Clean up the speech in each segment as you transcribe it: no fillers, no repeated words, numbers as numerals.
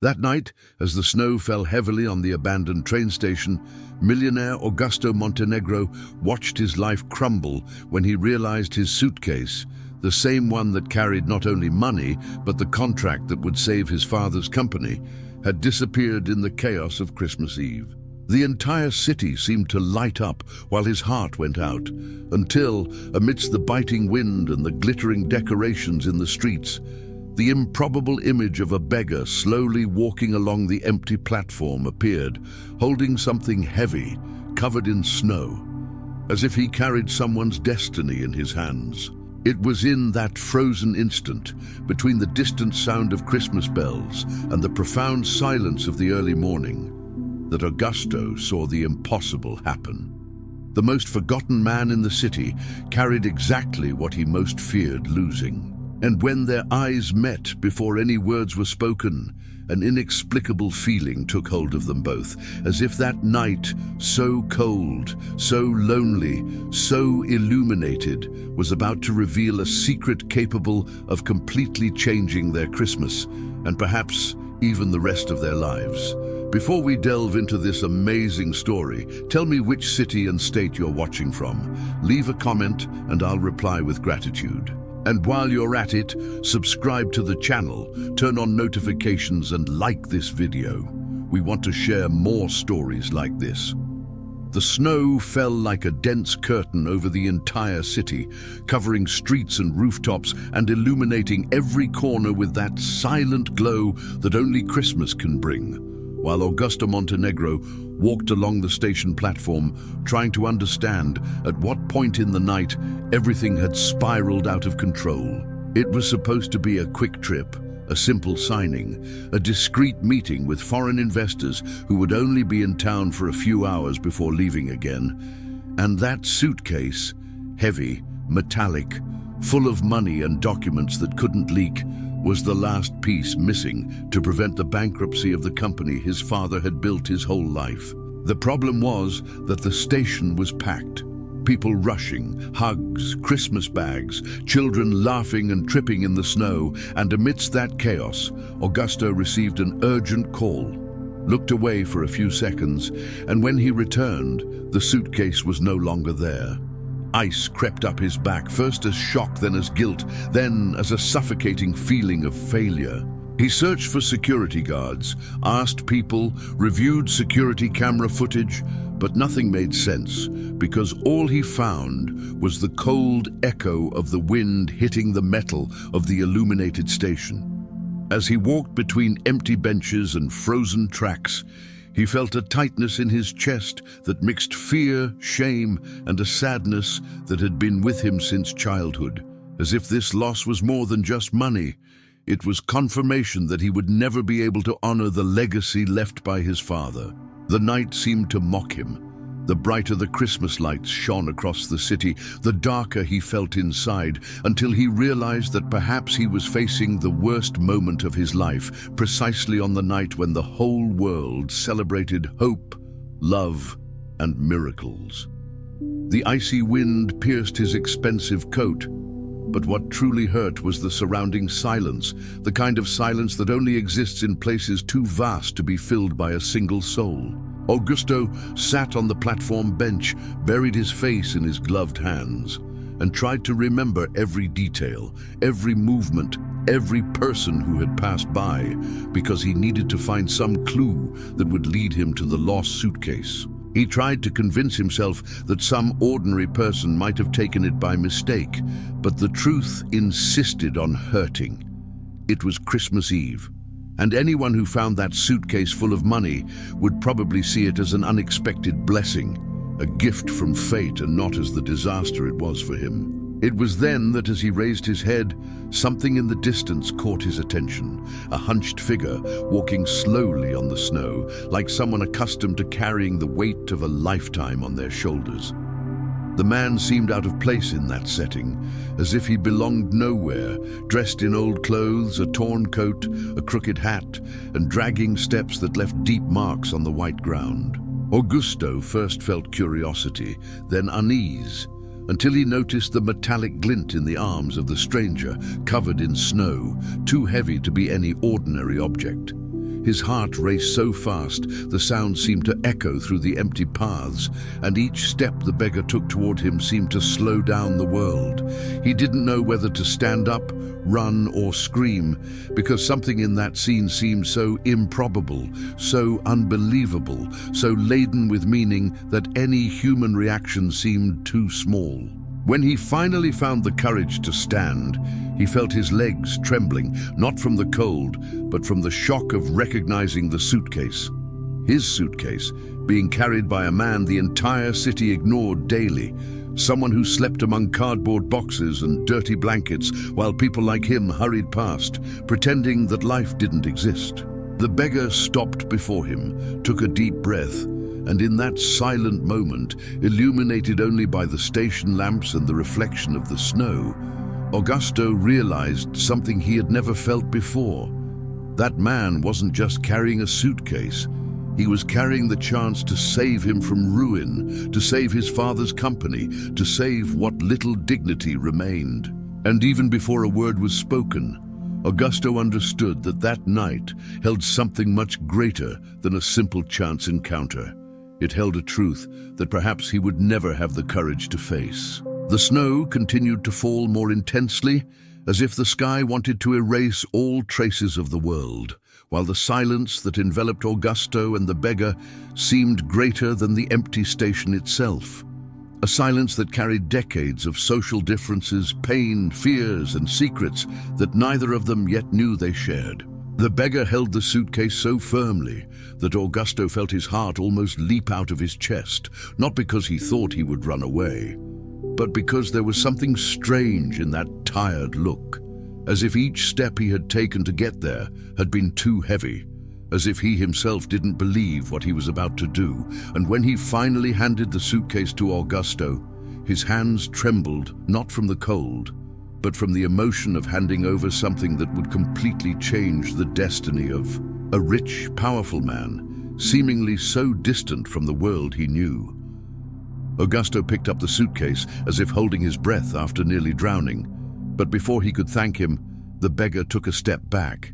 That night, as the snow fell heavily on the abandoned train station, millionaire Augusto Montenegro watched his life crumble when he realized his suitcase, the same one that carried not only money, but the contract that would save his father's company, had disappeared in the chaos of Christmas Eve. The entire city seemed to light up while his heart went out, until, amidst the biting wind and the glittering decorations in the streets, the improbable image of a beggar slowly walking along the empty platform appeared, holding something heavy, covered in snow, as if he carried someone's destiny in his hands. It was in that frozen instant, between the distant sound of Christmas bells and the profound silence of the early morning, that Augusto saw the impossible happen. The most forgotten man in the city carried exactly what he most feared losing. And when their eyes met before any words were spoken, an inexplicable feeling took hold of them both, as if that night, so cold, so lonely, so illuminated, was about to reveal a secret capable of completely changing their Christmas, and perhaps even the rest of their lives. Before we delve into this amazing story, tell me which city and state you're watching from. Leave a comment and I'll reply with gratitude. And while you're at it, subscribe to the channel, turn on notifications and like this video. We want to share more stories like this. The snow fell like a dense curtain over the entire city, covering streets and rooftops and illuminating every corner with that silent glow that only Christmas can bring. While Augusto Montenegro walked along the station platform, trying to understand at what point in the night everything had spiraled out of control. It was supposed to be a quick trip, a simple signing, a discreet meeting with foreign investors who would only be in town for a few hours before leaving again. And that suitcase, heavy, metallic, full of money and documents that couldn't leak, was the last piece missing to prevent the bankruptcy of the company his father had built his whole life. The problem was that the station was packed. People rushing, hugs, Christmas bags, children laughing and tripping in the snow, and amidst that chaos, Augusto received an urgent call, looked away for a few seconds, and when he returned, the suitcase was no longer there. Ice crept up his back, first as shock, then as guilt, then as a suffocating feeling of failure. He searched for security guards, asked people, reviewed security camera footage, but nothing made sense, because all he found was the cold echo of the wind hitting the metal of the illuminated station. As he walked between empty benches and frozen tracks, he felt a tightness in his chest that mixed fear, shame, and a sadness that had been with him since childhood. As if this loss was more than just money, it was confirmation that he would never be able to honor the legacy left by his father. The night seemed to mock him. The brighter the Christmas lights shone across the city, the darker he felt inside, until he realized that perhaps he was facing the worst moment of his life, precisely on the night when the whole world celebrated hope, love, and miracles. The icy wind pierced his expensive coat, but what truly hurt was the surrounding silence, the kind of silence that only exists in places too vast to be filled by a single soul. Augusto sat on the platform bench, buried his face in his gloved hands, and tried to remember every detail, every movement, every person who had passed by, because he needed to find some clue that would lead him to the lost suitcase. He tried to convince himself that some ordinary person might have taken it by mistake, but the truth insisted on hurting. It was Christmas Eve, and anyone who found that suitcase full of money would probably see it as an unexpected blessing, a gift from fate, and not as the disaster it was for him. It was then that, as he raised his head, something in the distance caught his attention, a hunched figure walking slowly on the snow, like someone accustomed to carrying the weight of a lifetime on their shoulders. The man seemed out of place in that setting, as if he belonged nowhere, dressed in old clothes, a torn coat, a crooked hat, and dragging steps that left deep marks on the white ground. Augusto first felt curiosity, then unease, until he noticed the metallic glint in the arms of the stranger, covered in snow, too heavy to be any ordinary object. His heart raced so fast, the sound seemed to echo through the empty paths, and each step the beggar took toward him seemed to slow down the world. He didn't know whether to stand up, run, or scream, because something in that scene seemed so improbable, so unbelievable, so laden with meaning that any human reaction seemed too small. When he finally found the courage to stand, he felt his legs trembling, not from the cold, but from the shock of recognizing the suitcase. His suitcase, being carried by a man the entire city ignored daily, someone who slept among cardboard boxes and dirty blankets while people like him hurried past, pretending that life didn't exist. The beggar stopped before him, took a deep breath, and in that silent moment, illuminated only by the station lamps and the reflection of the snow, Augusto realized something he had never felt before. That man wasn't just carrying a suitcase. He was carrying the chance to save him from ruin, to save his father's company, to save what little dignity remained. And even before a word was spoken, Augusto understood that that night held something much greater than a simple chance encounter. It held a truth that perhaps he would never have the courage to face. The snow continued to fall more intensely, as if the sky wanted to erase all traces of the world, while the silence that enveloped Augusto and the beggar seemed greater than the empty station itself. A silence that carried decades of social differences, pain, fears, and secrets that neither of them yet knew they shared. The beggar held the suitcase so firmly that Augusto felt his heart almost leap out of his chest, not because he thought he would run away, but because there was something strange in that tired look, as if each step he had taken to get there had been too heavy, as if he himself didn't believe what he was about to do. And when he finally handed the suitcase to Augusto, his hands trembled not from the cold, but from the emotion of handing over something that would completely change the destiny of a rich, powerful man, seemingly so distant from the world he knew. Augusto picked up the suitcase as if holding his breath after nearly drowning, but before he could thank him, the beggar took a step back,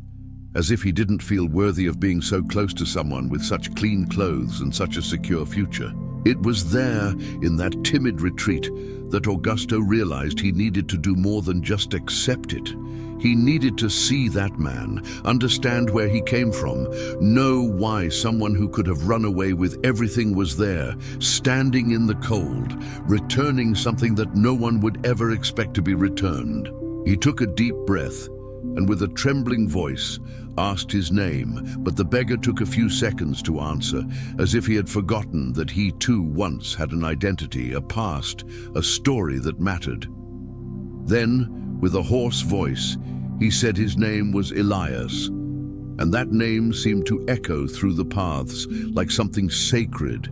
as if he didn't feel worthy of being so close to someone with such clean clothes and such a secure future. It was there, in that timid retreat, that Augusto realized he needed to do more than just accept it. He needed to see that man, understand where he came from, know why someone who could have run away with everything was there, standing in the cold, returning something that no one would ever expect to be returned. He took a deep breath, and with a trembling voice, asked his name, but the beggar took a few seconds to answer, as if he had forgotten that he too once had an identity, a past, a story that mattered. Then, with a hoarse voice, he said his name was Elias, and that name seemed to echo through the paths like something sacred,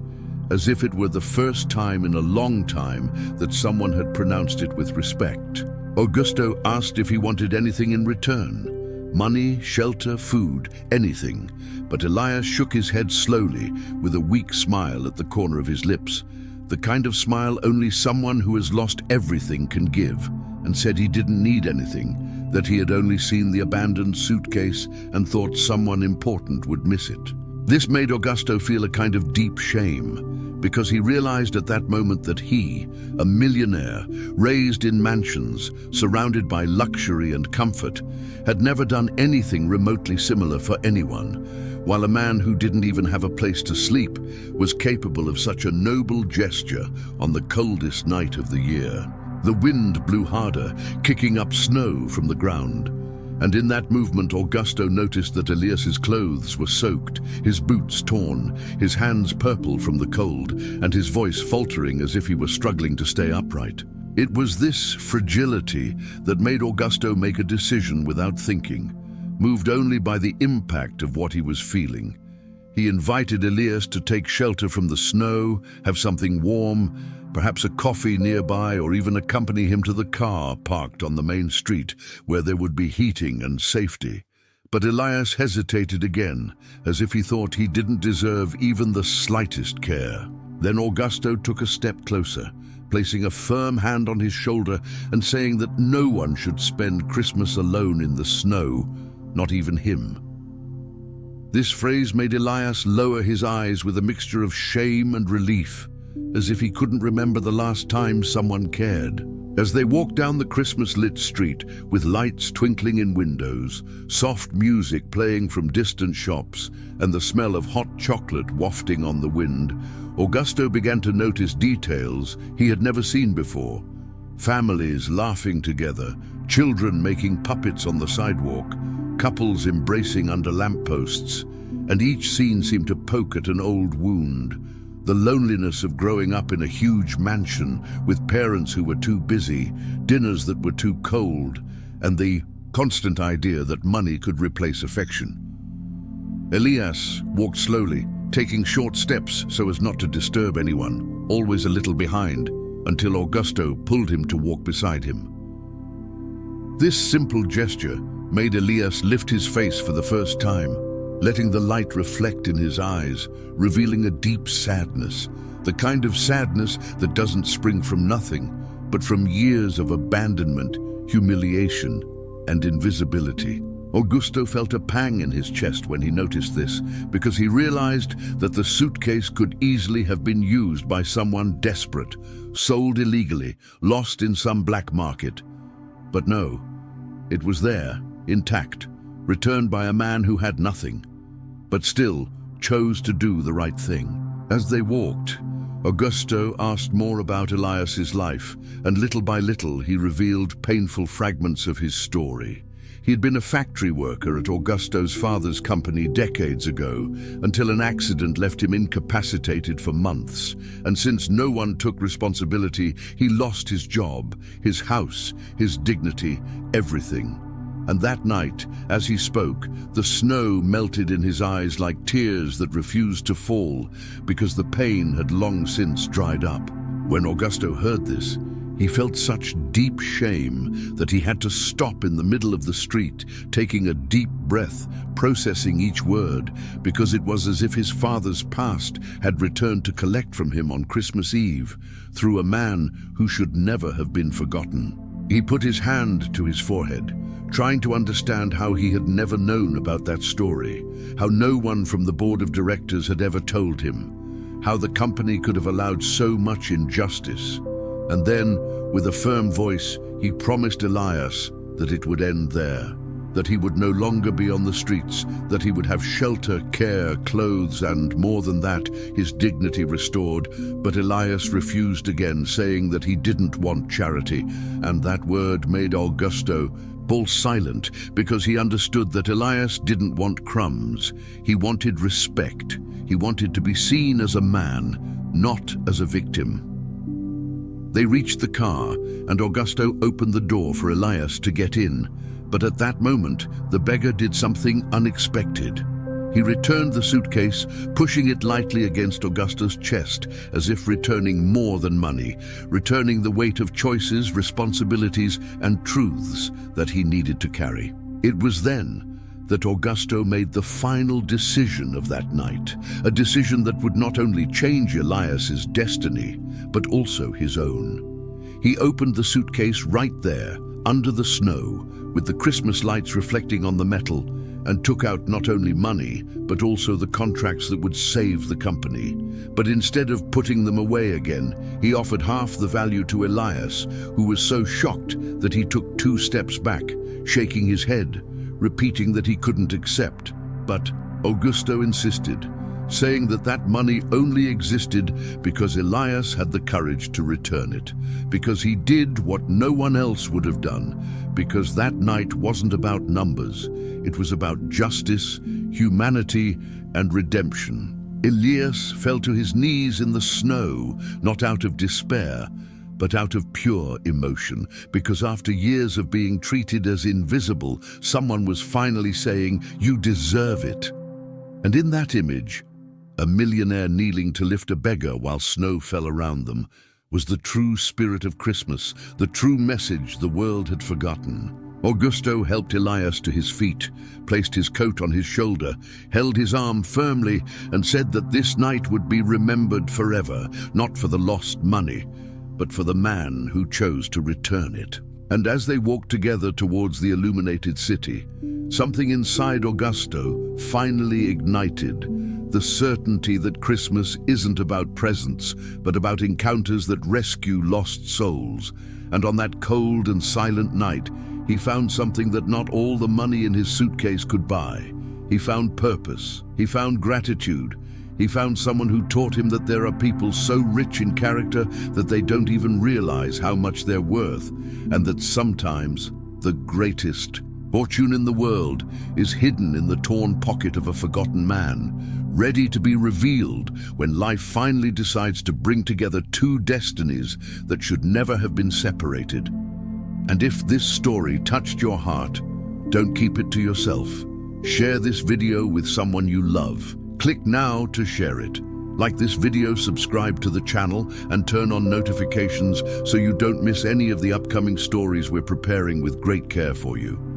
as if it were the first time in a long time that someone had pronounced it with respect. Augusto asked if he wanted anything in return. Money, shelter, food, anything. But Elias shook his head slowly, with a weak smile at the corner of his lips, the kind of smile only someone who has lost everything can give, and said he didn't need anything, that he had only seen the abandoned suitcase and thought someone important would miss it. This made Augusto feel a kind of deep shame, because he realized at that moment that he, a millionaire, raised in mansions, surrounded by luxury and comfort, had never done anything remotely similar for anyone, while a man who didn't even have a place to sleep was capable of such a noble gesture on the coldest night of the year. The wind blew harder, kicking up snow from the ground. And in that movement, Augusto noticed that Elias's clothes were soaked, his boots torn, his hands purple from the cold, and his voice faltering as if he were struggling to stay upright. It was this fragility that made Augusto make a decision without thinking, moved only by the impact of what he was feeling. He invited Elias to take shelter from the snow, have something warm, perhaps a coffee nearby, or even accompany him to the car parked on the main street where there would be heating and safety. But Elias hesitated again, as if he thought he didn't deserve even the slightest care. Then Augusto took a step closer, placing a firm hand on his shoulder and saying that no one should spend Christmas alone in the snow, not even him. This phrase made Elias lower his eyes with a mixture of shame and relief, as if he couldn't remember the last time someone cared. As they walked down the Christmas-lit street, with lights twinkling in windows, soft music playing from distant shops, and the smell of hot chocolate wafting on the wind, Augusto began to notice details he had never seen before. Families laughing together, children making puppets on the sidewalk, couples embracing under lampposts, and each scene seemed to poke at an old wound. The loneliness of growing up in a huge mansion with parents who were too busy, dinners that were too cold, and the constant idea that money could replace affection. Elias walked slowly, taking short steps so as not to disturb anyone, always a little behind, until Augusto pulled him to walk beside him. This simple gesture made Elias lift his face for the first time, letting the light reflect in his eyes, revealing a deep sadness, the kind of sadness that doesn't spring from nothing, but from years of abandonment, humiliation, and invisibility. Augusto felt a pang in his chest when he noticed this, because he realized that the suitcase could easily have been used by someone desperate, sold illegally, lost in some black market. But no, it was there, intact, returned by a man who had nothing, but still chose to do the right thing. As they walked, Augusto asked more about Elias's life, and little by little he revealed painful fragments of his story. He had been a factory worker at Augusto's father's company decades ago, until an accident left him incapacitated for months, and since no one took responsibility, he lost his job, his house, his dignity, everything. And that night, as he spoke, the snow melted in his eyes like tears that refused to fall, because the pain had long since dried up. When Augusto heard this, he felt such deep shame that he had to stop in the middle of the street, taking a deep breath, processing each word, because it was as if his father's past had returned to collect from him on Christmas Eve, through a man who should never have been forgotten. He put his hand to his forehead, trying to understand how he had never known about that story, how no one from the board of directors had ever told him, how the company could have allowed so much injustice. And then, with a firm voice, he promised Elias that it would end there, that he would no longer be on the streets, that he would have shelter, care, clothes, and more than that, his dignity restored. But Elias refused again, saying that he didn't want charity, and that word made Augusto fall silent, because he understood that Elias didn't want crumbs. He wanted respect. He wanted to be seen as a man, not as a victim. They reached the car, and Augusto opened the door for Elias to get in. But at that moment, the beggar did something unexpected. He returned the suitcase, pushing it lightly against Augusto's chest, as if returning more than money, returning the weight of choices, responsibilities, and truths that he needed to carry. It was then that Augusto made the final decision of that night, a decision that would not only change Elias's destiny, but also his own. He opened the suitcase right there, under the snow, with the Christmas lights reflecting on the metal, and took out not only money, but also the contracts that would save the company. But instead of putting them away again, he offered half the value to Elias, who was so shocked that he took 2 steps back, shaking his head, repeating that he couldn't accept. But Augusto insisted, saying that that money only existed because Elias had the courage to return it, because he did what no one else would have done, because that night wasn't about numbers, it was about justice, humanity, and redemption. Elias fell to his knees in the snow, not out of despair, but out of pure emotion, because after years of being treated as invisible, someone was finally saying, "You deserve it." And in that image, a millionaire kneeling to lift a beggar while snow fell around them, was the true spirit of Christmas, the true message the world had forgotten. Augusto helped Elias to his feet, placed his coat on his shoulder, held his arm firmly, and said that this night would be remembered forever, not for the lost money, but for the man who chose to return it. And as they walked together towards the illuminated city, Something inside Augusto finally ignited the certainty that Christmas isn't about presents, but about encounters that rescue lost souls. And on that cold and silent night, he found something that not all the money in his suitcase could buy. He found purpose. He found gratitude. He found someone who taught him that there are people so rich in character that they don't even realize how much they're worth, and that sometimes the greatest fortune in the world is hidden in the torn pocket of a forgotten man, ready to be revealed when life finally decides to bring together two destinies that should never have been separated. And if this story touched your heart, don't keep it to yourself. Share this video with someone you love. Click now to share it. Like this video, subscribe to the channel, and turn on notifications so you don't miss any of the upcoming stories we're preparing with great care for you.